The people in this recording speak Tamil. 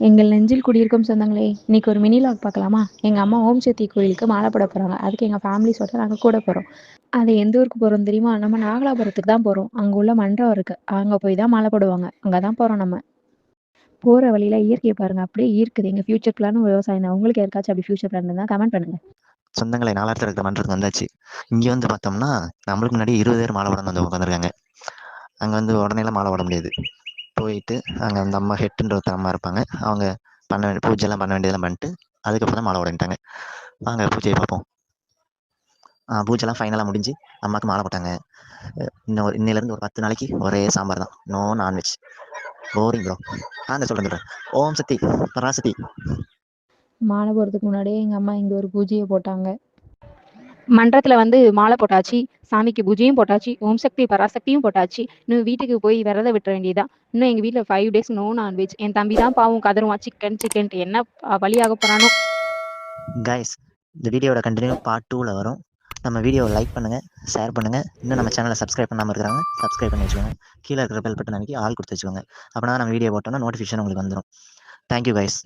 எங்கள் நெஞ்சில் குடியிருக்கும் சொந்தங்களே, இன்னைக்கு ஒரு மினி வ்ளாக் பார்க்கலாமா? எங்கள் அம்மா ஓம் சக்தி கோயிலுக்கு மாலை போட போகிறாங்க. அதுக்கு எங்கள் ஃபேமிலிஸோட நாங்கள் கூட போகிறோம். அது எந்த ஊருக்கு போகிறோம் தெரியுமா? நம்ம நாகலாபுரத்துக்கு தான் போகிறோம். அங்கே உள்ள மன்றம் இருக்குது, அங்கே போய் தான் மாலை போடுவாங்க. அங்கே தான் போகிறோம் நம்ம. போகிற வழியில் இயற்கையை பாருங்கள், அப்படியே ஈர்க்குது. எங்கள் ஃபியூச்சர் பிளானும் விவசாயம் தான். உங்களுக்கு யாருக்காச்சும் அப்படி ஃபியூச்சர் பிளான் இருந்தால் கமெண்ட் பண்ணுங்கள். சொந்தங்களை நாலாயிரத்தில் இருக்கிற மன்றத்துக்கு வந்தாச்சு. இங்கே வந்து பார்த்தோம்னா நம்மளுக்கு முன்னாடி 20 பேர் மாலை போட வந்து உட்காந்துருக்காங்க. அங்கே வந்து உடனேலாம் மாலை போட முடியாது. போயிட்டு அங்கே அந்த அம்மா ஹெட்டுன்ற ஒரு அம்மா இருப்பாங்க. அவங்க பூஜைலாம் பண்ண வேண்டியதெல்லாம் பண்ணிட்டு அதுக்கப்புறம் தான் மாலை போடன்ட்டாங்க. வாங்க பூஜையை பார்ப்போம். பூஜைலாம் ஃபைனலாக முடிஞ்சு அம்மாவுக்கு மாலை போட்டாங்க. இன்னிலேருந்து ஒரு 10 நாளைக்கு ஒரே சாம்பார் தான், நோ நான்வெஜ். Boring bro. அந்த சொல்கிறேன். ஓம் சக்தி பராசக்தி. மாலை போகிறதுக்கு முன்னாடியே எங்கள் அம்மா இங்கே ஒரு பூஜையை போட்டாங்க. மன்றத்தில் வந்து மாலை போட்டாச்சு, சாமிக்கு பூஜையும் போட்டாச்சு, ஓம் சக்தி பராசக்தியும் போட்டாச்சு. இன்னும் வீட்டுக்கு போய் விரத விட்டுற வேண்டியதான். இன்னும் எங்கள் வீட்டில் 5 டேஸ் நோ நான்வெஜ். என் தம்பி தான் பாவம் கதருவான், சிக்கன் என்ன வழியாக போகிறானோ. கைஸ், இந்த வீடியோட கண்டினியூ பார்ட் 2ல் வரும். நம்ம வீடியோவை லைக் பண்ணுங்கள், ஷேர் பண்ணுங்கள். இன்னும் நம்ம சேனலை சப்ஸ்கிரைப் பண்ணாமல் இருக்கிறாங்க, சப்ஸ்கிரைப் பண்ணி வச்சுக்கோங்க. கீழே இருக்கிற பெல் பட்டன் அமைக்கி ஆல் கொடுத்து வச்சுக்கோங்க. அப்படின்னா நம்ம வீடியோ போட்டோம்னா நோட்டிஃபிகேஷன் உங்களுக்கு வந்துடும். Thank you guys.